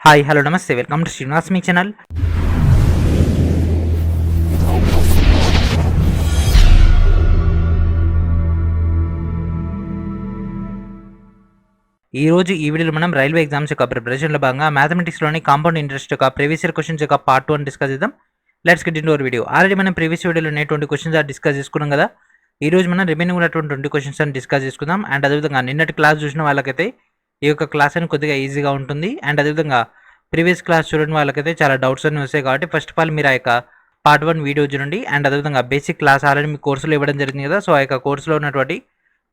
Hi hello నమస్తే welcome to Srinivas me channel. ఈరోజు ఈ వీడియోలో మనం రైల్వే ఎగ్జామ్స్ యొక్క ప్రిపరేషన్లో భాగంగా మ్యాథమెటిక్స్లోని కాంపౌండ్ ఇంట్రెస్ట్ యొక్క ప్రీవియస్ ఇయర్ క్వశ్చన్స్ యొక్క పార్ట్ 1 డిస్కస్ చేద్దాం. Let's get into hour video. Already మనం ప్రీవియస్ వీడియోలో 20 క్వశ్చన్స్ డిస్కస్ చేసుకున్నాం కదా. ఈ రోజు మనం రిమైనింగ్ ఉన్నటువంటి 20 క్వశ్చన్స్ అని డిస్కస్ చేసుకుందాం. అండ్ అదేవిధంగా నిన్నటి క్లాస్ చూసిన వాళ్ళకైతే ఈ యొక్క క్లాస్ అని కొద్దిగా ఈజీగా ఉంటుంది. అండ్ అదేవిధంగా ప్రీవియస్ క్లాస్ చూడని వాళ్ళకైతే చాలా డౌట్స్ అన్నీ వస్తాయి కాబట్టి ఫస్ట్ ఆఫ్ ఆల్ మీరు ఆ యొక్క పార్ట్ 1 వీడియో చూడండి. అండ్ అదేవిధంగా బేసిక్ క్లాస్ ఆల్రెడీ మీ కోర్సులో ఇవ్వడం జరిగింది కదా. సో ఆ యొక్క కోర్సులో ఉన్నటువంటి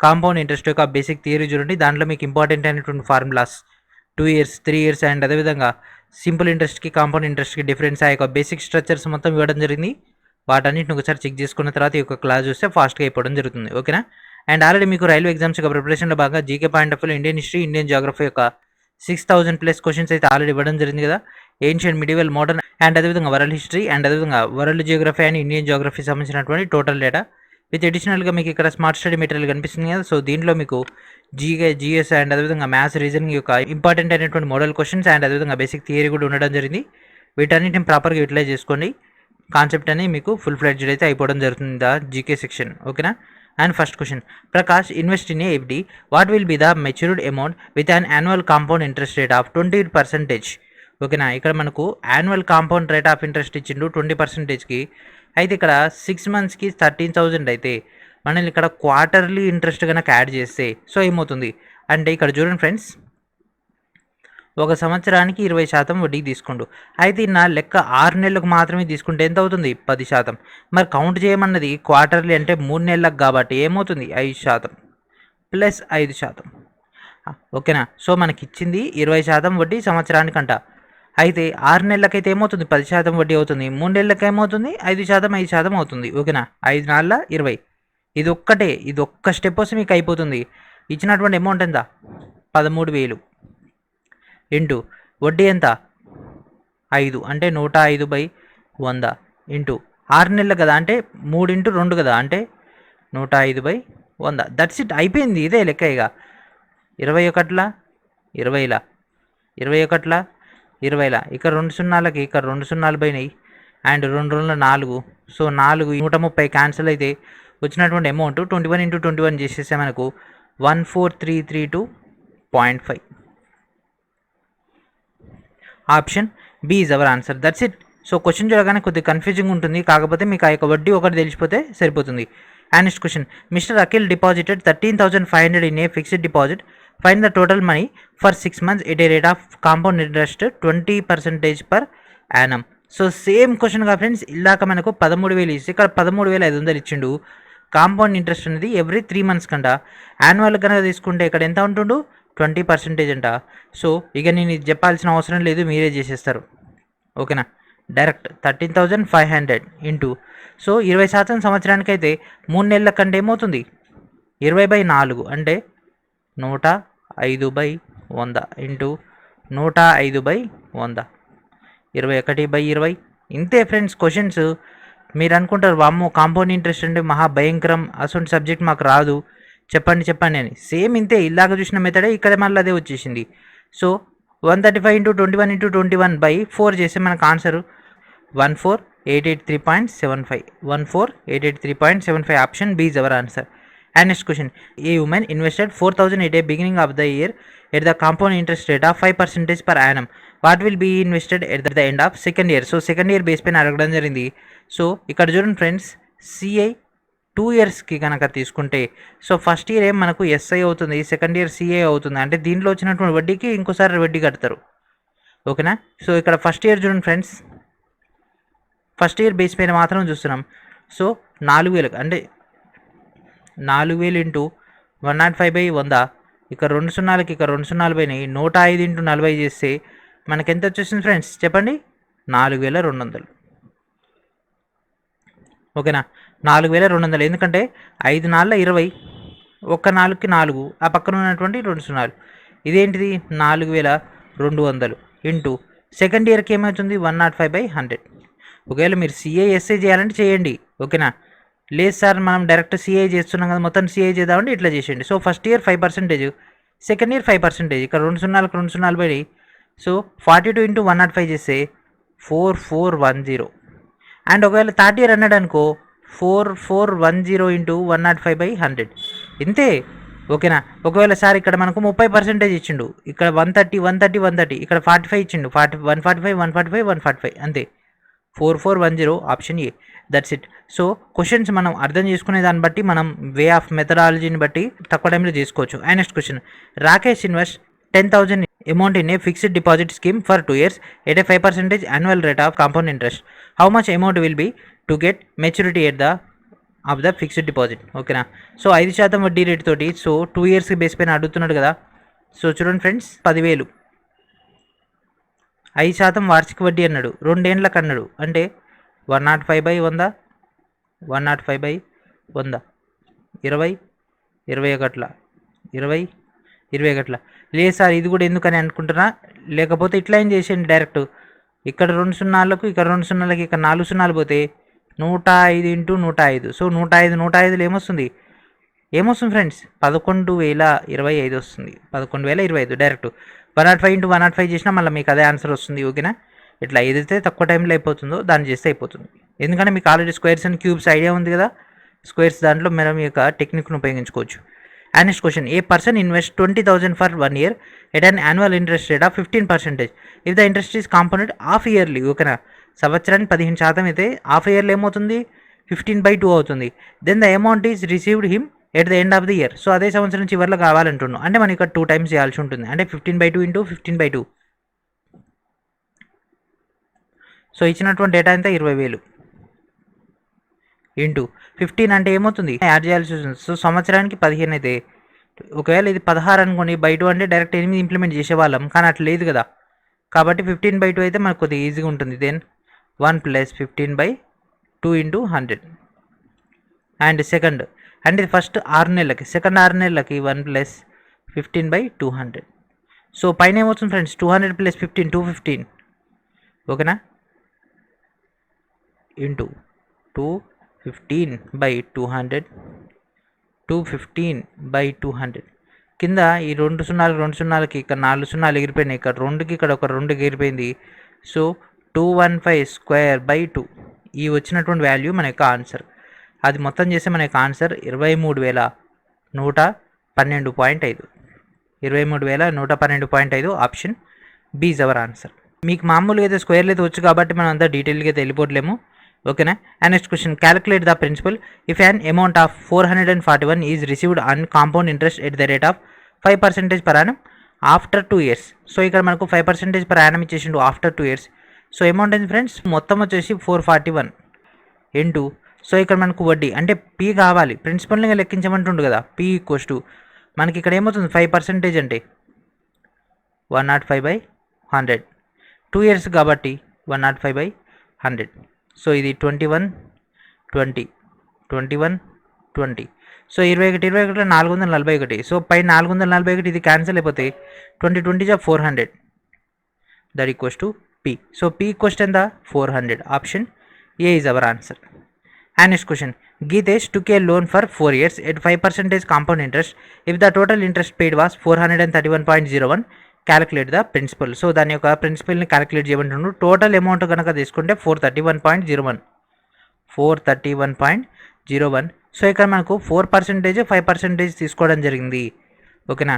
కాంపౌండ్ ఇంట్రెస్ట్ యొక్క బేసిక్ థియరీ చూడండి. దాంట్లో మీకు ఇంపార్టెంట్ అయినటువంటి ఫార్ములాస్ 2 ఇయర్స్ 3 ఇయర్స్ అండ్ అదేవిధంగా సింపుల్ ఇంట్రెస్ట్కి కాంపౌండ్ ఇంట్రెస్ట్కి డిఫరెన్స్ ఆ యొక్క బేసిక్ స్ట్రక్చర్స్ మొత్తం ఇవ్వడం జరిగింది. వాటన్నిటిని ఒకసారి చెక్ చేసుకున్న తర్వాత ఈ యొక్క క్లాస్ చూస్తే ఫాస్ట్గా అయిపోవడం జరుగుతుంది. ఓకేనా. అండ్ ఆల్రెడీ మీకు రైల్వే ఎగ్జామ్స్ యొక్క ప్రిపరేషన్లో భాగంగా GK point of view Indian history Indian geography యొక్క 6000+ క్వశ్చన్స్ అయితే ఆల్రెడీ ఇవ్వడం జరిగింది కదా. ఏన్షియంట్ మిడివల్ మోడర్న్ అండ్ అదేవిధంగా వరల్డ్ హిస్టరీ అండ్ అదేవిధంగా world Geography and Indian geography సంబంధించినటువంటి టోటల్ డేటా విత్ అడిషనల్గా మీకు ఇక్కడ స్మార్ట్ స్టడీ మెటీరియల్ కనిపిస్తుంది కదా. సో దీంట్లో మీకు జిఎస్ అండ్ అదేవిధంగా మ్యాథ్స్ రీజనింగ్ యొక్క ఇంపార్టెంట్ అయినటువంటి మోడల్ క్వశ్చన్స్ అండ్ అదేవిధంగా బేసిక్ థియరీ కూడా ఉండడం జరిగింది. వీటన్నిటిని ప్రాపర్గా యూటిలైజ్ చేసుకోండి. కాన్సెప్ట్ అని మీకు ఫుల్ ఫ్లెడ్జ్డ్ అయితే అయిపోవడం జరుగుతుంది ద జీకే సెక్షన్. ఓకేనా. And first question, Prakash invest in FD, what will be the matured amount with an annual compound interest rate of 20%. ఓకేనా. ఇక్కడ మనకు annual compound rate of interest ఇచ్చిండు 20%కి. అయితే ఇక్కడ 6 monthsకి 13,000 అయితే మనం ఇక్కడ క్వార్టర్లీ ఇంట్రెస్ట్ కనుక యాడ్ చేస్తే సో ఏమవుతుంది అంటే ఇక్కడ చూడండి ఫ్రెండ్స్, ఒక సంవత్సరానికి 20% వడ్డీకి తీసుకోండు. అయితే నా లెక్క 6 నెలలకు మాత్రమే తీసుకుంటే ఎంత అవుతుంది? 10%. మరి కౌంట్ చేయమన్నది క్వార్టర్లీ అంటే 3 నెలలకు కాబట్టి ఏమవుతుంది? 5% ప్లస్ 5%. ఓకేనా. సో మనకి ఇచ్చింది 20% వడ్డీ సంవత్సరానికంట. అయితే 6 నెలలకైతే ఏమవుతుంది? 10% వడ్డీ అవుతుంది. 3 నెలలకు ఏమవుతుంది? 5% అవుతుంది. ఓకేనా. 5 4 20. ఇది ఒక్క స్టెప్ వస్తే మీకు అయిపోతుంది. ఇచ్చినటువంటి అమౌంట్ ఎంత? 13,000 ఇంటూ వడ్డీ ఎంత? 5 అంటే 105/100 ఇంటూ 6 నెలలు కదా అంటే 3 × 2 కదా అంటే 105/100. దట్స్ ఇట్, అయిపోయింది. ఇదే లెక్క. ఇక 21ల 20ల 21ల 20ల ఇక్కడ 2 సున్నాలకి ఇక్కడ 2 సున్నాలు పోయినాయి అండ్ 2 2ల 4. సో 4 130 క్యాన్సిల్ అయితే వచ్చినటువంటి అమౌంట్ 21 × 21 చేసేస్తే మనకు 14332.5. Option B is our answer. That's it. So question చూడగానే కొద్దిగా కన్ఫ్యూజింగ్ ఉంటుంది, కాకపోతే మీకు ఆ యొక్క వడ్డీ ఒకటి తెలిసిపోతే సరిపోతుంది. And next question, mister Akhil deposited 13,500 in a fixed deposit. Find the total money for 6 months at a rate of compound interest 20% per annum. So same క్వశ్చన్గా ఫ్రెండ్స్, ఇలాక మనకు 13,000 ఇస్తే ఇక్కడ 13,500 ఇచ్చిండు. కాంపౌండ్ ఇంట్రెస్ట్ అనేది ఎవ్రీ 3 months కంట. యాన్యువల్ కనుక తీసుకుంటే ఇక్కడ ఎంత ఉంటుండు? 20% అంట. సో ఇక నేను ఇది చెప్పాల్సిన అవసరం లేదు, మీరే చేసేస్తారు. ఓకేనా. డైరెక్ట్ 13,500 ఇంటూ సో 20% సంవత్సరానికి అయితే 3 నెలల కంటే ఏమవుతుంది? 20/4 అంటే 105/100 ఇంటూ 105/100 21/20. ఇంతే ఫ్రెండ్స్ క్వశ్చన్స్. మీరు అనుకుంటారు వామ్మో కాంపౌండ్ ఇంట్రెస్ట్ అంటే మహా భయంకరం, అసలు సబ్జెక్ట్ మాకు రాదు, చెప్పండి అని. సేమ్ ఇంతే, ఇలాగ చూసిన మెథడే ఇక్కడ మళ్ళీ అదే వచ్చేసింది. సో 135 × 21 × 21/4 చేస్తే మనకు answer 14,883.75. 14,883.75. Option B is our answer. And next question, a women invested 4,000 at a beginning of the year at the compound interest rate of 5% per annum. What will be invested at the end of second year. So second year base పైన అడగడం జరిగింది. So ఇక్కడ చూడండి friends, CI 2 yearsకి కనుక తీసుకుంటే so first year ఏం మనకు SI అవుతుంది, సెకండ్ ఇయర్ సిఐ అవుతుంది. అంటే దీంట్లో వచ్చినటువంటి వడ్డీకి ఇంకోసారి వడ్డీ కడతారు. ఓకేనా. సో ఇక్కడ ఫస్ట్ ఇయర్ చూడండి ఫ్రెండ్స్, ఫస్ట్ ఇయర్ బేస్ పైన మాత్రం చూస్తున్నాం. సో 4,000 అంటే 4,000 ఇంటూ 105/100. ఇక్కడ 2 సున్నాలకి ఇక్కడ 2 సున్నాలు పోయినాయి. 105 × 40 చేస్తే మనకి ఎంత వచ్చేసింది ఫ్రెండ్స్ చెప్పండి? 4,200. ఓకేనా. 4,200 ఎందుకంటే 5 4 20, ఒక్క 4కి 4, ఆ పక్కన ఉన్నటువంటి 2 సున్నాలు. ఇదేంటిది? 4,200 ఇంటూ సెకండ్ ఇయర్కి ఏమవుతుంది? 105/100. ఒకవేళ మీరు సిఐ ఎస్ఐ చేయాలంటే చేయండి. ఓకేనా. లేదు సార్ మనం డైరెక్ట్ సిఐ చేస్తున్నాం కదా, మొత్తం సిఐ చేద్దామంటే ఇట్లా చేసేయండి. So first year 5%, second year 5%. ఇక్కడ 2 సున్నాలకు 2 సున్నాలు పోయి సో 42 ఇంటూ 105 చేస్తే 4410. అండ్ ఒకవేళ 30 ఇయర్ అన్నాడు అనుకో 4410 ఇంటూ 105/100 ఇంతే. ఓకేనా. ఒకవేళ సార్ ఇక్కడ మనకు 30% ఇచ్చిండు, ఇక్కడ 130 ఇక్కడ 45 ఇచ్చిండు, 145 145 145 అంతే. 4410 option A. That's it. So questions మనం అర్థం చేసుకునే దాన్ని బట్టి మనం వే ఆఫ్ మెథడాలజీని బట్టి తక్కువ టైంలో చేసుకోవచ్చు. And next question, Rakesh invest 10,000 amount in a fixed deposit scheme for 2 years at a 5% annual rate of compound interest. How much amount will be to get maturity at the of the fixed deposit? ఓకేనా. So 5% వడ్డీ rate తోటి, so 2 ఇయర్స్కి base పైన అడుగుతున్నాడు కదా. So చూడండి friends, 10,000 5% వార్షిక వడ్డీ అన్నాడు, 2 ఏళ్ళకి అన్నాడు, అంటే 105/100 105/100 20 20 గట్ల 20 20 గట్ల. లేదు సార్ ఇది కూడా ఎందుకని అనుకుంటున్నా, లేకపోతే ఇట్లా ఏం చేసేయండి డైరెక్ట్, ఇక్కడ 2 సున్నాలకు ఇక్కడ 2 సున్నాలకి ఇక్కడ 4 సున్నాలు పోతే 105 ఇంటూ 105. సో 105 ఏమొస్తుంది ఫ్రెండ్స్, 11,025 వస్తుంది. 11,025 డైరెక్ట్ 105 ఇంటూ 105 చేసినా మళ్ళీ మీకు అదే ఆన్సర్ వస్తుంది. ఓకేనా. ఇట్లా ఏదైతే తక్కువ టైంలో అయిపోతుందో దాన్ని చేస్తే అయిపోతుంది. ఎందుకంటే మీకు already squares and cubes idea ఉంది కదా, స్క్వేర్స్ దాంట్లో మనం ఈ యొక్క టెక్నిక్ను ఉపయోగించుకోవచ్చు. And next question, a person invest 20,000 for 1 year at an annual interest rate of 15%. If the interest is compounded half yearly. ఓకేనా. సంవత్సరానికి 15% అయితే హాఫ్ ఇయర్లో ఏమవుతుంది, 15/2 అవుతుంది. Then the amount is received him at the end of the year. So అదే సంవత్సరం చివరిలో కావాలంటున్నాం, అంటే మనం ఇక్కడ 2 times చేయాల్సి ఉంటుంది, అంటే 15/2 ఇంటూ 15/2. సో ఇచ్చినటువంటి డేటా ఎంత, 20,000 ఇంటూ 15 అంటే ఏమవుతుంది, యాడ్ చేయాల్సి వస్తుంది. సో సంవత్సరానికి 15 అయితే, ఒకవేళ ఇది 16 అనుకోండి, బై 2 అంటే డైరెక్ట్ 8 ఇంప్లిమెంట్ చేసేవాళ్ళం, కానీ అట్లా లేదు కదా. కాబట్టి 15/2 అయితే మనకు కొద్దిగా ఈజీగా ఉంటుంది. Then 1 + 15/2 into 100. అండ్ సెకండ్, అంటే ఇది ఫస్ట్ 6 నెలలకి, సెకండ్ 6 నెలలకి 1 + 15/200. సో పైన ఏమవుతుంది ఫ్రెండ్స్, 200 + 15 215. ఓకేనా. ఇంటూ 215/200 215/200. కింద ఈ 2 సున్నాలకి ఇక్కడ 4 సున్నాలు ఎగిరిపోయినాయి, ఇక్కడ 2కి ఇక్కడ ఒక 2 ఎగిరిపోయింది. సో 215/2 ఈ వచ్చినటువంటి వాల్యూ మన యొక్క ఆన్సర్. అది మొత్తం చేస్తే మన యొక్క answer 23,112.5. 23,112.5 option B is our answer. మీకు మామూలుగా అయితే స్క్వేర్లు అయితే వచ్చు కాబట్టి మనం అంతా డీటెయిల్గా అయితే వెళ్ళిపోవట్లేము. ఓకేనా. And next question, calculate the principal if an amount of 441 is received on compound interest at the rate of 5% per annum after 2 years. So ఇక్కడ మనకు 5% per annum ఇచ్చేసిండు ఆఫ్టర్ 2 years. సో అమౌంట్ ఏంటి ఫ్రెండ్స్, మొత్తం వచ్చేసి 441 into, so ఇక్కడ మనకు వడ్డీ అంటే పీ కావాలి, ప్రిన్సిపల్ని లెక్కించమంటుండు కదా. పీ ఈక్వల్స్ టు మనకి ఇక్కడ ఏమవుతుంది, 5% అంటే 105/100, 2 years కాబట్టి 105/100. సో ఇది 21 20. సో 21 441. సో పై 441 ఇది క్యాన్సిల్ అయిపోతే 20 400, that equals to P. So P equals ఎంత, 400. Option A is our answer. And next question, Gitesh took a loan for 4 years at 5% compound interest. If the total interest paid was 431.01, calculate the principal. So దాని యొక్క ప్రిన్సిపల్ని calculate చేయమంటున్నాడు. Total amount కనుక తీసుకుంటే 431.01. So ఇక్కడ మనకు 4% 5% తీసుకోవడం జరిగింది. ఓకేనా.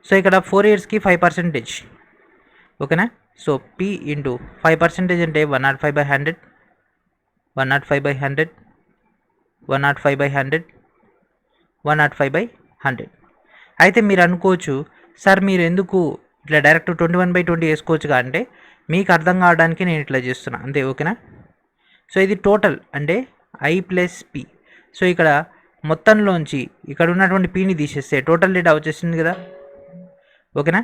సో ఇక్కడ 4 yearsకి 5%. ఓకేనా. సో పీ ఇంటూ 5% అంటే 105/100 105/100 105/100 105/100. అయితే మీరు అనుకోవచ్చు, సార్ మీరు ఎందుకు ఇట్లా డైరెక్ట్ 21/20 వేసుకోవచ్చుగా అంటే, మీకు అర్థం కావడానికి నేను ఇట్లా చేస్తున్నా అంతే. ఓకేనా. సో ఇది టోటల్ అంటే ఐ ప్లస్ పి. సో ఇక్కడ మొత్తంలోంచి ఇక్కడ ఉన్నటువంటి పీని తీసేస్తే టోటల్ డేటా వచ్చేసింది కదా. ఓకేనా.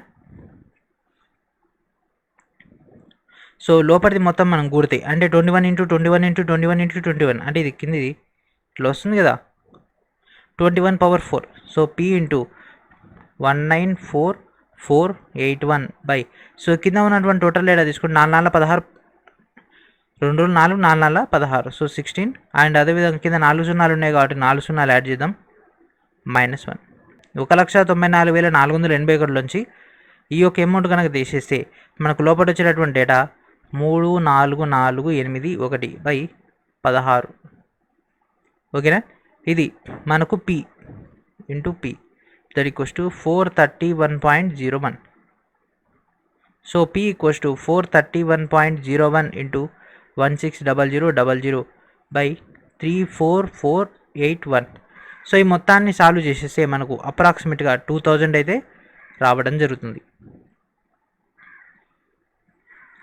సో లోపలిది మొత్తం మనం కూడితే అంటే 21 × 21 × 21 × 21 అంటే ఇది కిందిది ఇట్లా వస్తుంది కదా, 21/4. సో పీ ఇంటూ 194,481 సో కింద ఉన్నటువంటి టోటల్ డేటా తీసుకుంటే 4 4 16 2 4 4 4 16. సో 16. అండ్ అదేవిధంగా కింద 4 సున్నాలు ఉన్నాయి కాబట్టి 4 సున్నాలు యాడ్ చేద్దాం, -1. 1,94,481 నుంచి ఈ యొక్క అమౌంట్ కనుక తీసేస్తే మనకు లోపల వచ్చేటటువంటి డేటా 3448/16 ఓకేనా. ఇది మనకు P into P that equals to 431.01. So P equals to 431.01 into 1600/34481. So ఈ మొత్తాన్ని సాల్వ్ చేసేస్తే మనకు అప్రాక్సిమేట్గా 2000 అయితే రావడం జరుగుతుంది.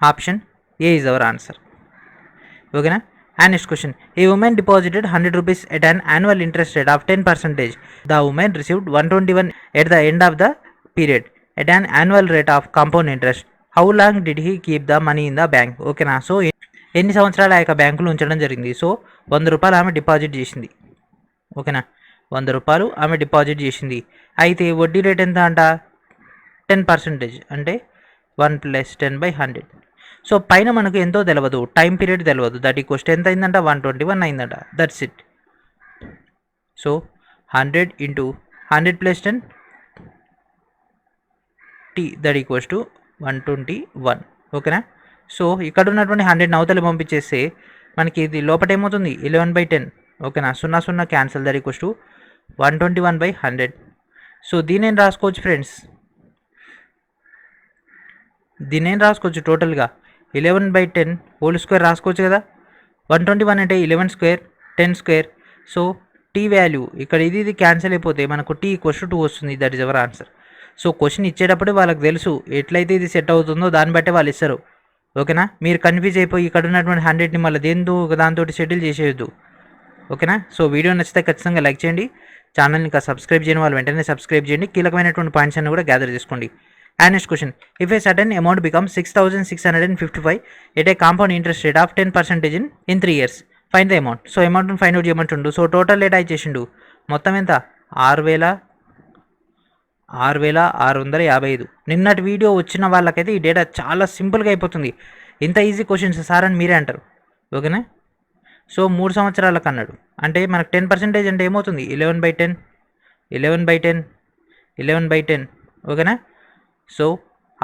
Option A is our answer. ఓకేనా. And next question, a women deposited 100 rupees at an annual interest rate of 10%. The woman received 121 at the end of the period at an annual rate of compound interest. How long did he keep the money in the bank? ఓకేనా. So ఎన్ని సంవత్సరాలు ఆ యొక్క బ్యాంకులో ఉంచడం జరిగింది? So 100 రూపాయలు ఆమె డిపాజిట్ చేసింది. ఓకేనా, 100 రూపాయలు ఆమె డిపాజిట్ చేసింది. అయితే వడ్డీ రేట్ ఎంత అంట? 10%, అంటే 1 + 10/100. సో పైన మనకు ఎంతో తెలియదు, టైం పీరియడ్ తెలియదు. దట్ ఈక్వల్స్ ఎంత అయిందంట? 121 అయిందంట. That's it. So 100 into 100 + 10 T that equals to 121. ఓకేనా. సో ఇక్కడ ఉన్నటువంటి 100 అవతలి పంపించేస్తే మనకి ఇది లోపల ఏమవుతుంది? 11/10. ఓకేనా. 0 cancel. That equals to 121/100. So దీని ఏం రాసుకోవచ్చు ఫ్రెండ్స్? దీని ఏం రాసుకోవచ్చు? టోటల్గా 11/10 హోల్ స్క్వేర్ రాసుకోవచ్చు కదా. 121 అంటే 11 square 10 square. So T value ఇక్కడ ఇది క్యాన్సిల్ అయిపోతే మనకు T ఈక్వల్స్ టు 2 వస్తుంది. That is our answer. So question ఇచ్చేటప్పుడు వాళ్ళకి తెలుసు ఎట్లయితే ఇది సెట్ అవుతుందో దాన్ని బట్టే వాళ్ళు ఇస్తారు. ఓకేనా. మీరు కన్ఫ్యూజ్ అయిపోయి ఇక్కడ ఉన్నటువంటి 100ని మళ్ళీ దాంతో సెటిల్ చేసేయద్దు. ఓకేనా. సో వీడియో నచ్చితే ఖచ్చితంగా లైక్ చేయండి. ఛానల్ని ఇంకా సబ్స్క్రైబ్ చేయని వాళ్ళు వెంటనే సబ్స్క్రైబ్ చేయండి. కీలకమైనటువంటి పాయింట్స్ అన్ని కూడా గ్యాదర్ చేసుకోండి. And next question, if a certain amount becomes 6,655 at a compound interest rate of 10% in 3 years, find the amount. So అమౌంట్ని ఫైండ్ అవుట్ చేయమంటుండు. సో టోటల్ డేటా ఇచ్చేసిండు. మొత్తం ఎంత? 6,655. నిన్నటి వీడియో వచ్చిన వాళ్ళకైతే ఈ డేటా చాలా సింపుల్గా అయిపోతుంది. ఇంత ఈజీ క్వశ్చన్స్ సార్ అని మీరే అంటారు. ఓకేనా. సో 3 సంవత్సరాలకు అన్నాడు అంటే మనకు 10% అంటే ఏమవుతుంది? 11/10 11/10. ఓకేనా. సో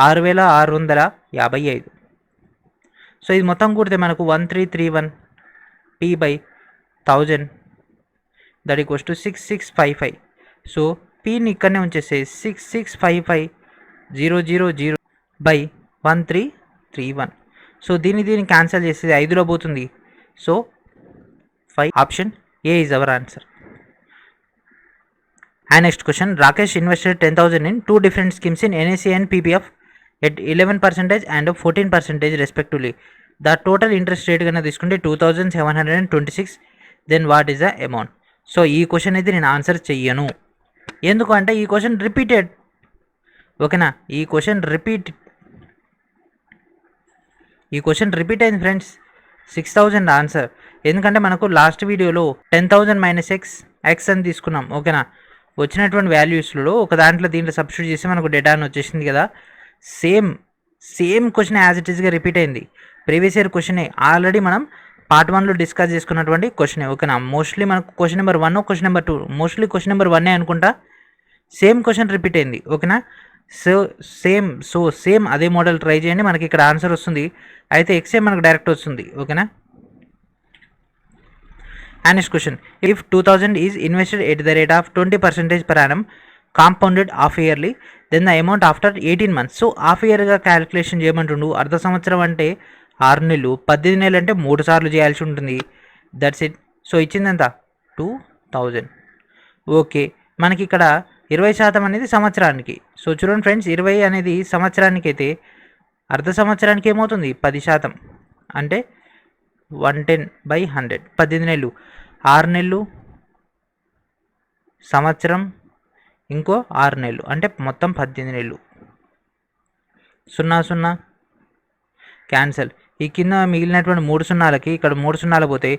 6,655. సో ఇది మొత్తం కూడితే మనకు 1331 P/1000 that equals to 6655. So Pని ఇక్కడనే ఉంచేస్తే 6655,000/1331. సో దీన్ని క్యాన్సిల్ చేస్తే 5లో పోతుంది. So 5. Option A is our answer. And next question, Rakesh invested 10,000 in 2 different schemes in NSE and PPF at 11% and 14% respectively. The total interest rate కన్నా తీసుకుంటే 2,726. Then what is the amount? So ఈ question అయితే నేను answer చెయ్యను. ఎందుకంటే ఈ question repeated. ఓకేనా. ఈ క్వశ్చన్ రిపీట్ అయింది ఫ్రెండ్స్. 6,000 ఆన్సర్. ఎందుకంటే మనకు లాస్ట్ వీడియోలో 10,000 - x అని తీసుకున్నాం. ఓకేనా. వచ్చినటువంటి వాల్యూస్లో ఒక దీంట్లో సబ్స్టిట్యూట్ చేసి మనకు డేటా అని వచ్చేసింది కదా. సేమ్ క్వశ్చన్ యాజ్ ఇట్ ఈస్గా రిపీట్ అయింది. ప్రీవియస్ ఇయర్ క్వశ్చనే ఆల్రెడీ మనం పార్ట్ 1లో డిస్కస్ చేసుకున్నటువంటి క్వశ్చనే. ఓకేనా. మోస్ట్లీ మనకు question number 1, question number 2, mostly question number 1 అనుకుంటా. సేమ్ క్వశ్చన్ రిపీట్ అయింది. ఓకేనా. సేమ్ అదే మోడల్ ట్రై చేయండి. మనకి ఇక్కడ ఆన్సర్ వస్తుంది. అయితే ఎక్సే మనకు డైరెక్ట్ వస్తుంది. ఓకేనా. And next question, if 2,000 is invested at the rate of 20% per annum compounded half yearly, then the amount after 18 months. So half ఇయర్గా క్యాలిక్యులేషన్ చేయమంటుండు. అర్ధ సంవత్సరం అంటే 6 నెలలు, 18 నెలలు అంటే 3 సార్లు చేయాల్సి ఉంటుంది. That's it. సో ఇచ్చింది ఎంత? 2,000. ఓకే. మనకి ఇక్కడ 20% అనేది సంవత్సరానికి. సో చూడండి ఫ్రెండ్స్, 20 అనేది సంవత్సరానికి అయితే అర్ధ సంవత్సరానికి ఏమవుతుంది? 10%, అంటే 110/100. 18 నెలలు, 6 నెలలు, సంవత్సరం, ఇంకో 6 నెలలు, అంటే మొత్తం 18 నెలలు. 0 క్యాన్సల్. ఈ కింద మిగిలినటువంటి 3 సున్నాలకి ఇక్కడ 3 సున్నాలు పోతే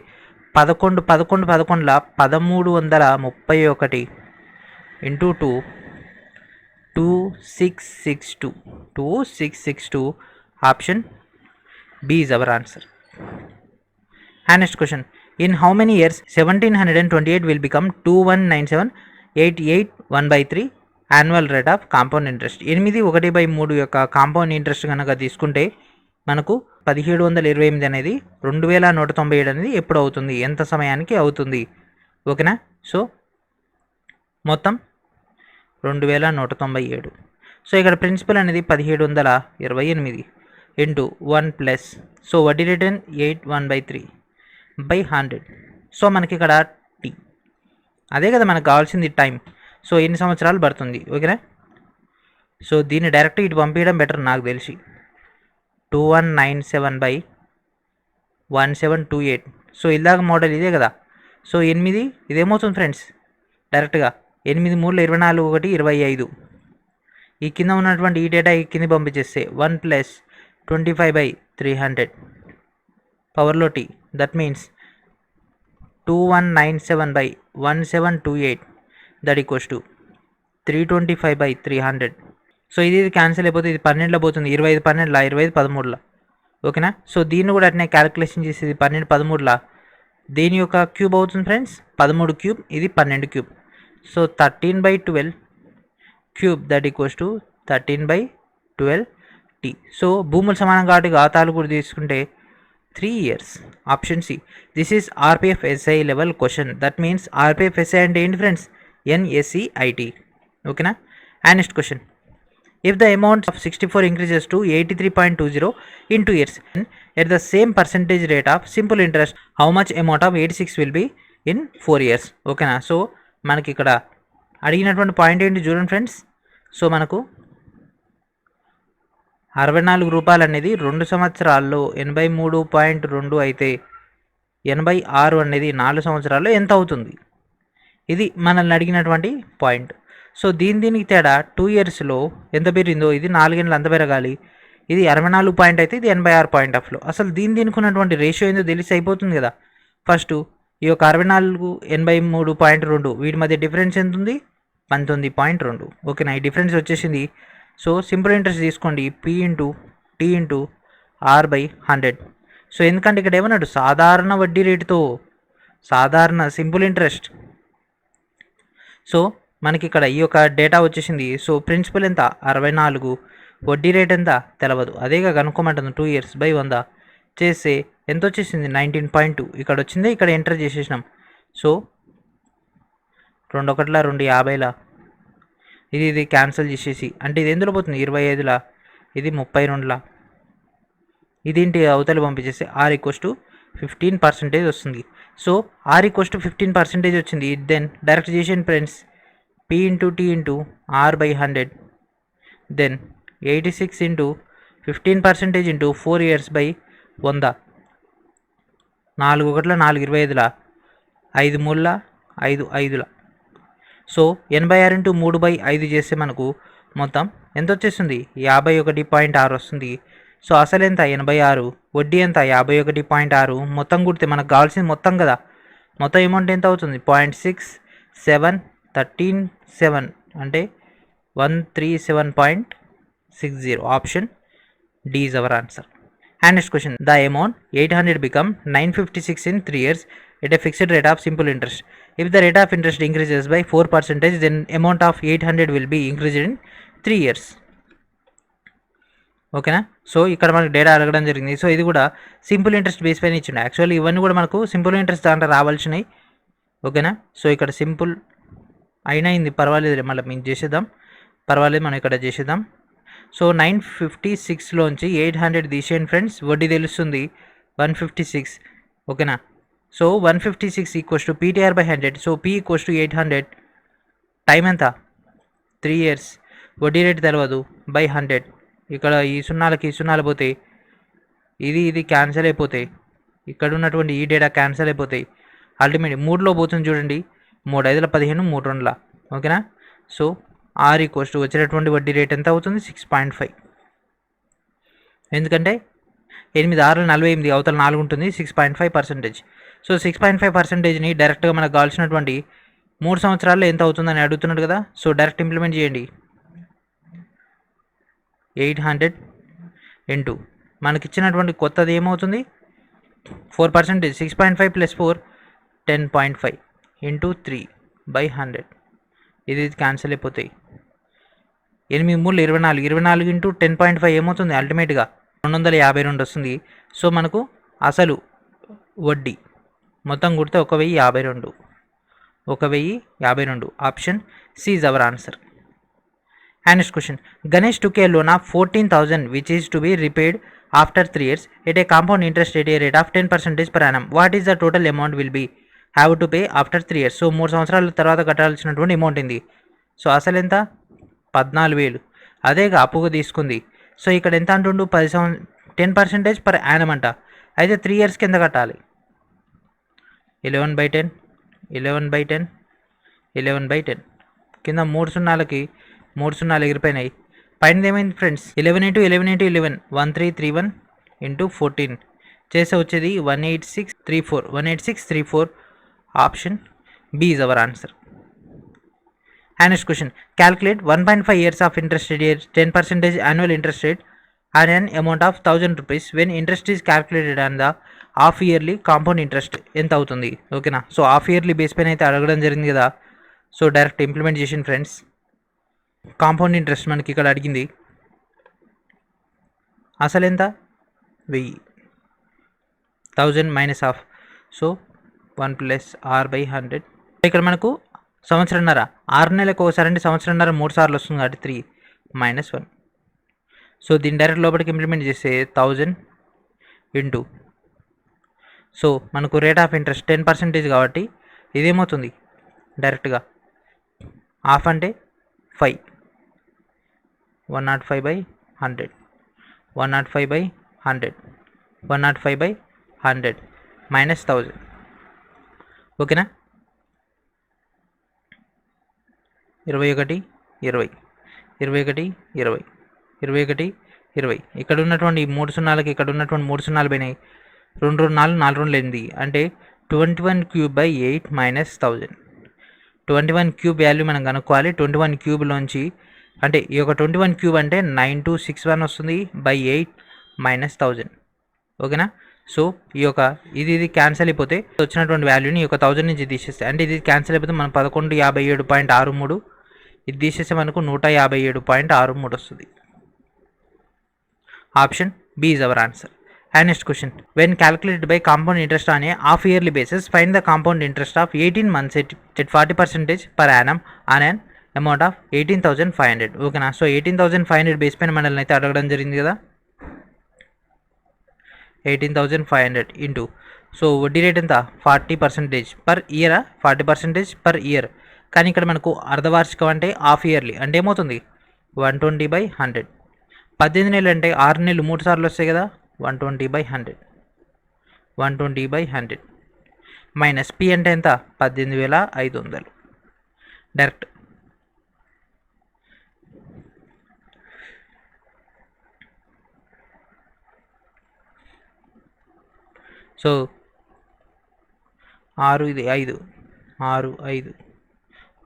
11 1331 into 2 2662. Option B is our answer. And next question, in how many years 1728 will become 2197 881/3 annual rate of compound interest. 8/1/3 యొక్క కాంపౌండ్ ఇంట్రెస్ట్ కనుక తీసుకుంటే మనకు 1728 అనేది 2197 అనేది ఎప్పుడు అవుతుంది, ఎంత సమయానికి అవుతుంది? ఓకేనా. సో మొత్తం 2197. సో ఇక్కడ ప్రిన్సిపల్ అనేది 1728 ఇంటూ 1 ప్లస్, సో వడ్డీ రేట్ 8/1/3/100. సో మనకి ఇక్కడ టీ, అదే కదా మనకు కావాల్సింది టైం. సో ఎన్ని సంవత్సరాలు పడుతుంది? ఓకేనా. సో దీన్ని డైరెక్ట్ ఇటు పంపించడం బెటర్ నాకు తెలిసి. 2197/1728. సో ఇలాగ మోడల్ ఇదే కదా. సో 8 ఇదేమవుతుంది ఫ్రెండ్స్, డైరెక్ట్గా 8 3 24 1 25. ఈ కింద ఉన్నటువంటి ఈ డేటా ఈ కింద పంపించేస్తే 1 ప్లస్ 25/300 పవర్లో t, that means 2197/1728 that equals to 325/300. So ఇది క్యాన్సిల్ అయిపోతే ఇది 12లో పోతుంది, 25 12లా, 25 13లా. ఓకేనా. సో దీన్ని కూడా అట్నే క్యాలిక్యులేషన్ చేసేది 12 13లా. దీని యొక్క క్యూబ్ అవుతుంది ఫ్రెండ్స్ 13 క్యూబ్, ఇది 12 cube. So 13/12 cube that equals to 13/12 t. So భూములు సమానం కాబట్టి ఘాతాలు కూడా తీసుకుంటే 3 years. Option C. This is RPF SI level question. That means RPF SI అంటే ఏంటి ఫ్రెండ్స్? NSEIT. ఓకేనా. And next question. If the amount of 64 increases to 83.20 in 2 years at the same percentage rate of simple interest, how much amount of 86 will be in 4 years? ఓకేనా. So మనకి ఇక్కడ అడిగినటువంటి point ఏంటి చూడండి friends. So మనకు 64 రూపాయలు అనేది 2 సంవత్సరాల్లో 83.2 అయితే 86 అనేది 4 సంవత్సరాల్లో ఎంత అవుతుంది? ఇది మనల్ని అడిగినటువంటి పాయింట్. సో దీనికి తేడా 2 yearsలో ఎంత పెరిగిందో ఇది 4 ఏళ్ళు అంత పెరగాలి. ఇది 64 పాయింట్ అయితే ఇది 86 పాయింట్ ఆఫ్లో. అసలు దీనికి ఉన్నటువంటి రేషియో ఏందో తెలిసి అయిపోతుంది కదా. ఫస్ట్ ఈ యొక్క 64 83.2 వీటి మధ్య డిఫరెన్స్ ఎంత ఉంది? 19.2. ఓకేనా. ఈ డిఫరెన్స్ వచ్చేసింది. సో సింపుల్ ఇంట్రెస్ట్ తీసుకోండి, P into T into R/100. So ఎందుకంటే ఇక్కడ ఏమన్నాడు? సాధారణ వడ్డీ రేటుతో, సాధారణ సింపుల్ ఇంట్రెస్ట్. సో మనకి ఇక్కడ ఈ యొక్క డేటా వచ్చేసింది. సో ప్రిన్సిపల్ ఎంత? 64, వడ్డీ రేట్ ఎంత తెలవదు, అదేగా కనుక్కోమంటుంది. 2 years బై 100 చేస్తే ఎంత వచ్చేసింది? 19.2. ఇక్కడ వచ్చింది, ఇక్కడ ఎంటర్ చేసేసినాం. సో 2 1లా 2 50లా, ఇది క్యాన్సిల్ చేసేసి, అంటే ఇది ఎందులో పోతుంది? 25లా, ఇది 32లా, ఇదేంటి అవతల పంపించేస్తే R = 15% వస్తుంది. సో R = 15% వచ్చింది. దెన్ డైరెక్ట్ చేసేయండి friends. P into T into R/100, then 86 into 15% into 4 years by 100. 4 1లా 4 25లా, 5 3లా 5 5లా. సో 86 ఇంటూ 3/5 చేస్తే మనకు మొత్తం ఎంత వచ్చేస్తుంది? 51.6 వస్తుంది. సో అసలు ఎంత? 86, వడ్డీ ఎంత? 51.6. మొత్తం కుడితే మనకు కావాల్సింది మొత్తం కదా. మొత్తం అమౌంట్ ఎంత అవుతుంది? 0.6713 అంటే 137.60. Option D is our answer. And next question. The amount 800 become 956 in 3 years at a fixed rate of simple interest. If the rate of interest increases by 4%, then amount of 800 will be increased in 3 years. ఓకేనా. So ఇక్కడ మనకు data అడగడం జరిగింది. So ఇది కూడా simple interest base పైన ఇచ్చిండు. Actually ఇవన్నీ కూడా మనకు సింపుల్ ఇంట్రెస్ట్ దాంట్లో రావాల్సినవి. ఓకేనా. సో ఇక్కడ సింపుల్ అయినా అయింది, పర్వాలేదు, మళ్ళీ మేము చేసేద్దాం, పర్వాలేదు, మనం ఇక్కడ చేసేద్దాం. సో 956లోంచి 800 తీసేయండి ఫ్రెండ్స్, వడ్డీ తెలుస్తుంది 156. ఓకేనా. So 156 = PTR/100. So P = 800. Time ఎంత? 3 years. వడ్డీ రేటు తెలియదు బై 100. ఇక్కడ ఈ సున్నాలకి సున్నాలు పోతాయి, ఇది క్యాన్సిల్ అయిపోతాయి, ఇక్కడ ఉన్నటువంటి ఈ డేటా క్యాన్సిల్ అయిపోతాయి. అల్టిమేట్ 3లో పోతుంది చూడండి, 3 5ల 15, 3 2ల. ఓకేనా. సో R = వచ్చేటటువంటి వడ్డీ రేట్ ఎంత అవుతుంది? 6.5. ఎందుకంటే 8 6 48, అవతల 4 ఉంటుంది, 6.5%. సో 6.5%ని డైరెక్ట్గా మనకు కావాల్సినటువంటి 3 సంవత్సరాల్లో ఎంత అవుతుందని అడుగుతున్నాడు కదా. సో డైరెక్ట్ ఇంప్లిమెంట్ చేయండి. 800 ఇంటూ మనకి ఇచ్చినటువంటి కొత్తది ఏమవుతుంది? 4%. 6.5 + 4 10.5 ఇంటూ 3/100. ఇది క్యాన్సిల్ అయిపోతాయి. 8 3 24, 24 ఇంటూ 10.5 ఏమవుతుంది అల్టిమేట్గా 252 వస్తుంది. సో మనకు అసలు వడ్డీ మొత్తం కుడితే 1052, 1052. Option C is our answer. And next question. Ganesh took a loan of 14,000 which is to be repaid after 3 years at a compound interest at a rate of 10% per annum. What is the total amount will be have to pay after 3 years? So 3 సంవత్సరాల తర్వాత కట్టాల్సినటువంటి amount ఉంది. So అసలు ఎంత 14,000. అదేగా అప్పుగా తీసుకుంది. So ఇక్కడ ఎంత అంటుండు 10% పర్ యానం అంట. అయితే 3 ఇయర్స్కి ఎంత కట్టాలి? 11/10, 11/10, 11/10. కింద 3 సున్నాలకి 3 సున్నాలు ఎగిరిపోయినాయి. పైన ఏమైంది ఫ్రెండ్స్? 11 × 11 × 11 1331 ఇంటూ 14 చేస్తే వచ్చేది 18634, 18634. Option B is our answer. And next question. Calculate 1.5 years of interest at 10% annual interest rate and an amount of 1000 rupees when interest is calculated on the half yearly compound interest ఎంత అవుతుంది? ఓకేనా. So half yearly base పైన అయితే అడగడం జరిగింది కదా. So direct implement చేసిన friends. Compound interest మనకి ఇక్కడ అడిగింది. అసలు ఎంత? 1000, 1000 మైనస్ హాఫ్. So 1 + r/100. ఇక్కడ మనకు సంవత్సరంన్నర, 6 నెలలకు ఒకసారి అంటే సంవత్సరంన్నర 3 సార్లు వస్తుంది కాబట్టి 3 - 1. సో దీన్ని డైరెక్ట్ లోపలికి ఇంప్లిమెంట్ చేస్తే 1000 ఇంటూ, సో మనకు రేట్ ఆఫ్ ఇంట్రెస్ట్ 10% కాబట్టి ఇదేమవుతుంది డైరెక్ట్గా హాఫ్ అంటే 5, 105/100, 105/100, 105/100 మైనస్ 1000. ఓకేనా. 21 20, 21 20, 21 20. ఇక్కడ ఉన్నటువంటి 3 సున్నాలకి ఇక్కడ ఉన్నటువంటి 3 సున్నాలు పోయినాయి. 2 4 4 2 8 అంటే 21³/8 మైనస్ 1000. 21³ వాల్యూ మనం కనుక్కోవాలి. 21³ అంటే ఈ యొక్క 21³ అంటే 9261 వస్తుంది /8 మైనస్ 1000. ఓకేనా. సో ఈ యొక్క ఇది క్యాన్సిల్ అయిపోతే వచ్చినటువంటి వాల్యూని ఈ యొక్క 1000 నుంచి తీసేస్తే, అంటే ఇది క్యాన్సిల్ అయిపోతే మనం 1157.63, ఇది తీసేస్తే మనకు 157.63 వస్తుంది. Option B is our answer. And next question. When calculated by compound interest on a half yearly basis, find the compound interest of 18 months at 40% per annum on an amount of 18,500. ఓకేనా. So 18,500 base పైన మనల్ని అయితే అడగడం జరిగింది కదా. 18,500 into, so వడ్డీ rate ఎంత 40% per year, 40% per year. కానీ ఇక్కడ మనకు అర్ధవార్షికం అంటే హాఫ్ ఇయర్లీ అంటే ఏమవుతుంది 120/100. 18 నెలలు అంటే 6 నెలలు 3 సార్లు వస్తాయి కదా. 120/100, 120/100 మైనస్ పి అంటే ఎంత 18,500 డైరెక్ట్. సో 6 ఇది 5, 6 5,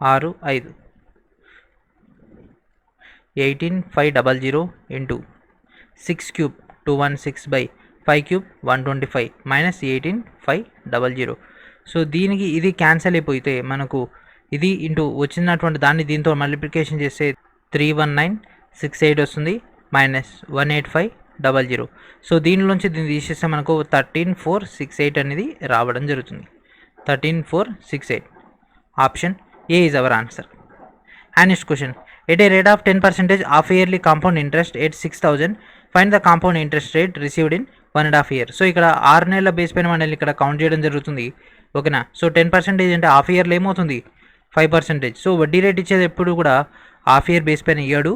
6 5, 18,500 ఇంటూ 6³ 216/5³ 125 మైనస్ 18,500. సో దీనికి ఇది క్యాన్సిల్ అయిపోతే మనకు ఇది ఇంటూ వచ్చినటువంటి దాన్ని దీంతో మల్టిప్లికేషన్ చేస్తే 31968 వస్తుంది మైనస్ 18500. సో దీనిలోంచి దీన్ని తీసేస్తే మనకు 13468 అనేది రావడం జరుగుతుంది. 13468. Option A is our answer. And next question. At a rate of 10% half yearly compound interest at 6,000 find the compound interest rate received in 1.5 year. So ఇక్కడ 6 నెలల బేస్ పైన మనల్ని ఇక్కడ కౌంట్ చేయడం జరుగుతుంది. ఓకేనా. సో 10% అంటే హాఫ్ ఇయర్లో ఏమవుతుంది 5%. సో వడ్డీ రేట్ ఇచ్చేది ఎప్పుడు కూడా హాఫ్ ఇయర్ బేస్ పైన ఇయ్యాడు,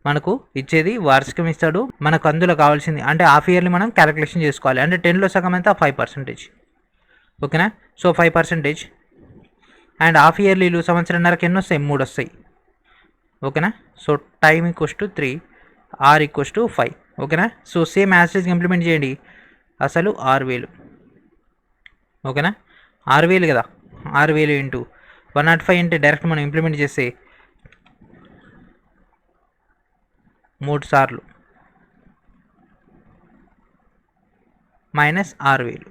మనకు ఇచ్చేది వార్షికం ఇస్తాడు. మనకు అందులో కావాల్సింది అంటే హాఫ్ ఇయర్లీ మనం క్యాలిక్యులేషన్ చేసుకోవాలి. అంటే 10లో సగం ఎంత 5%. ఓకేనా. సో 5% అండ్ హాఫ్ ఇయర్లీలు సంవత్సరంన్నరకి ఎన్ని వస్తాయి 3 వస్తాయి. ఓకేనా. So time = 3, r = 5. ఓకేనా. సో సేమ్ యాసిటీస్ ఇంప్లిమెంట్ చేయండి. అసలు 6000. ఓకేనా. 6000 కదా. 6000 ఇంటూ 105 అంటే డైరెక్ట్ మనం ఇంప్లిమెంట్ చేస్తే 3 సార్లు మైనస్ 6000.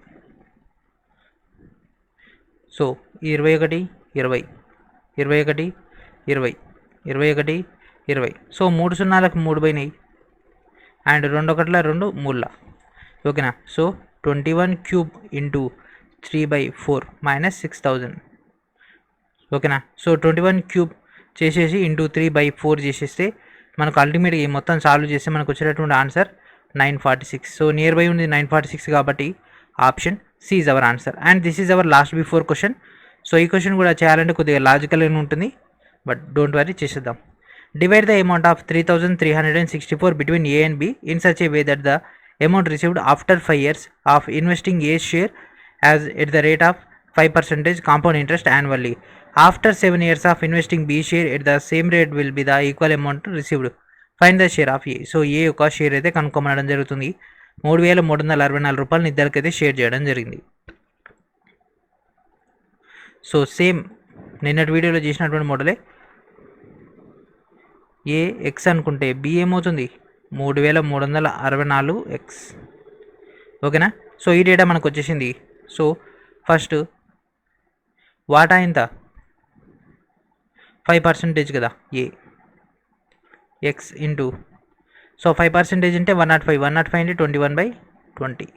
సో 21 20, 21 20, 21 20. సో 3 సున్నాలకు 3 పోయినాయి అండ్ 2 ఒకట్ల 2 3ల. ఓకేనా. So 21 cube into 3/4 minus 6000. ఓకేనా. సో 21 క్యూబ్ చేసేసి ఇంటూ 3/4 చేసేస్తే మనకు అల్టిమేట్గా ఈ మొత్తం సాల్వ్ చేస్తే మనకు వచ్చేటటువంటి ఆన్సర్ 946. సో నియర్ బై ఉంది 946 కాబట్టి option C is our answer. And this is our last before question. So ఈ క్వశ్చన్ కూడా చేయాలంటే కొద్దిగా లాజికల్గా ఉంటుంది, బట్ డోంట్ వరీ చేసేద్దాం. Divide the amount of 3364 between A and B in such a way that the amount received after 5 years of investing A's share as at the rate of 5% compound interest annually. After 7 years of investing B share at the same rate will be the equal amount received. Find the share of A. So A యొక్క share అయితే కనుక్కోమనడం జరుగుతుంది. 3364 రూపాయలు ఇద్దరికైతే share చేయడం జరిగింది. So same నిన్నటి వీడియోలో చేసినటువంటి మోడలే. ఏ X అనుకుంటే బి ఏమవుతుంది 3364 ఎక్స్. ఓకేనా. సో ఈ డేటా మనకు వచ్చేసింది. సో ఫస్ట్ వాటా ఎంత 5% కదా ఏ ఎక్స్ ఇంటూ. సో 5% అంటే 105 అంటే 21/20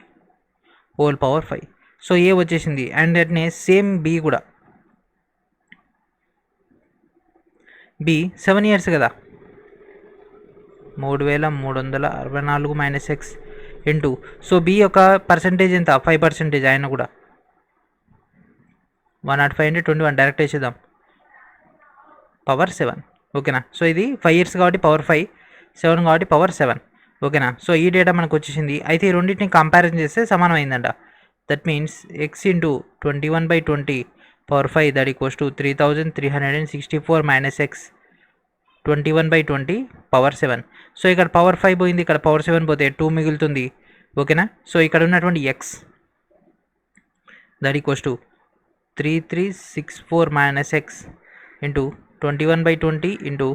హోల్ పవర్ 5. సో ఏ వచ్చేసింది. అండ్ అట్నే సేమ్ బి కూడా. బి 7 ఇయర్స్ కదా 3364 minus x into. So B యొక్క పర్సంటేజ్ ఎంత 5%. ఆయన కూడా 105 అంటే 21 డైరెక్ట్ వేసేద్దాం పవర్ 7. ఓకేనా. సో ఇది 5 ఇయర్స్ కాబట్టి పవర్ 5, 7 కాబట్టి పవర్ 7. ఓకేనా. సో ఈ డేటా మనకు వచ్చేసింది. అయితే ఈ రెండింటిని కంపారిజన్ చేస్తే సమానం అయిందంట. That means X into 21/20 power 5 that equals to 3364 minus X 21/20 power 7. So ఇక్కడ పవర్ 5 పోయింది, ఇక్కడ పవర్ 7 పోతే 2 మిగులుతుంది. ఓకేనా. సో ఇక్కడ ఉన్నటువంటి X that equals to 3364 minus x into 21/20 into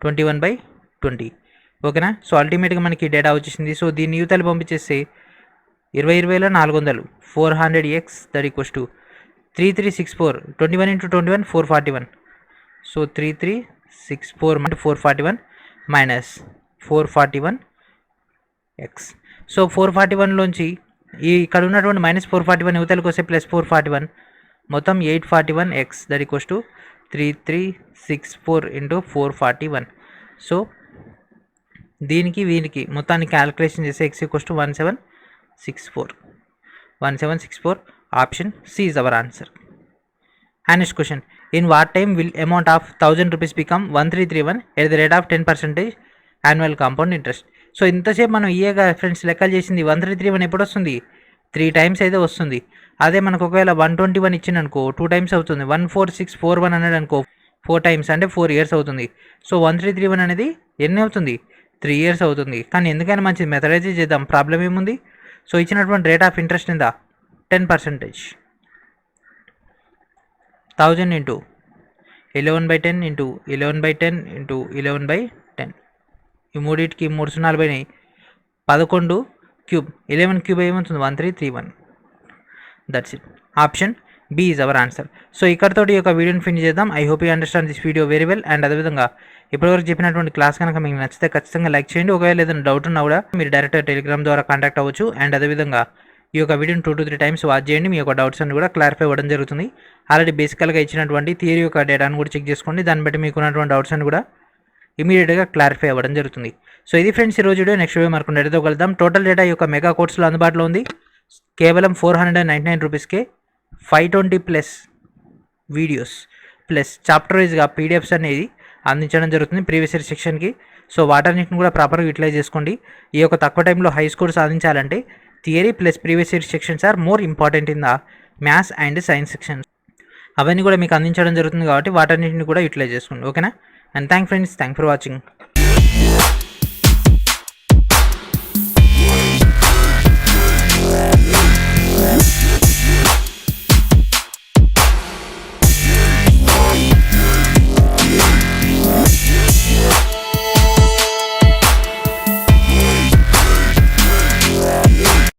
21/20. ఓకేనా. సో అల్టిమేట్గా మనకి డేటా వచ్చేసింది. సో దీన్ని యూతలు పంపించేస్తే 20 400 400x that equals to 3364 21 into 21 441. So 3364 అంటే 441 మైనస్ 441x. సో 441లోంచి ఈ ఇక్కడ ఉన్నటువంటి మైనస్ 441 యువతలకు వస్తే ప్లస్ 441 మొత్తం 841x that equals to 3364 into 441. So దీనికి వీనికి మొత్తాన్ని క్యాలిక్యులేషన్ చేస్తే x equals to 1764. Option C is our answer. And next question. In what time will amount of 1000 rupees become 1331 at the rate of 10% annual compound interest. So ఇంతసేపు మనం ఈఏగా friends లెక్కలు చేసింది 1331 ఎప్పుడు వస్తుంది 3 times అయితే వస్తుంది. అదే మనకు ఒకవేళ 121 ఇచ్చింది అనుకో 2 times అవుతుంది. 14641 అన్నాడు అనుకో 4 times అంటే 4 years అవుతుంది. సో 1331 అనేది ఎన్ని అవుతుంది 3 years అవుతుంది. కానీ ఎందుకైనా మంచిది మెథడైజ్ చేద్దాం, ప్రాబ్లం ఏముంది. సో ఇచ్చినటువంటి రేట్ ఆఫ్ ఇంట్రెస్ట్ ఎంత 10%. 1000 ఇంటూ 11/10 ఇంటూ 11/10 ఇంటూ 11/10. ఈ మూడింటికి 3 సున్నాలు పోయినాయి. 11 క్యూబ్ 11 క్యూబ్ ఏమవుతుంది 1331. That's it. Option B is our answer. So ఇక్కడతోటి ఈ యొక్క వీడియోని ఫినిష్ చేద్దాం. I hope you understand this video very well. And అదేవిధంగా ఇప్పటివరకు చెప్పినటువంటి క్లాస్ కనుక మీకు నచ్చితే ఖచ్చితంగా లైక్ చేయండి. ఒకవేళ ఏదైనా డౌట్ ఉన్నా కూడా మీరు డైరెక్ట్ టెలిగ్రామ్ ద్వారా కాంటాక్ట్ అవ్వచ్చు. అండ్ అదేవిధంగా ఈ యొక్క వీడియోని 2 to 3 times వాచ్ చేయండి. మీ యొక్క డౌట్స్ అన్ని కూడా క్లారిఫై అవ్వడం జరుగుతుంది. ఆల్రెడీ బేసికల్గా ఇచ్చినటువంటి థియరీ యొక్క డేటాను కూడా చెక్ చేసుకోండి. దాన్ని బట్టి మీకు ఉన్నటువంటి డౌట్స్ అన్ని కూడా ఇమీడియట్గా క్లారిఫై అవ్వడం జరుగుతుంది. సో ఇది ఫ్రెండ్స్ ఈరోజు వీడియో. నెక్స్ట్ వీడియో మరొక డేటాతో కలుద్దాం. టోటల్ డేటా ఈ యొక్క మెగా కోర్సులో అందుబాటులో ఉంది. కేవలం 499 రూపీస్కే 520+ వీడియోస్ ప్లస్ చాప్టర్ వైజ్గా పీడిఎఫ్స్ అనేది అందించడం జరుగుతుంది ప్రీవియస్ ఇయర్ సెక్షన్కి. సో వాటన్నిటిని కూడా ప్రాపర్గా యూటిలైజ్ చేసుకోండి. ఈ యొక్క తక్కువ టైంలో హై స్కోర్ సాధించాలంటే theory plus previous year sections are more important in the maths and science sections. అవన్నీ కూడా మీకు అందించడం జరుగుతుంది కాబట్టి వాటన్నిటిని కూడా యూటిలైజ్ చేసుకోండి. ఓకేనా. And thank for watching.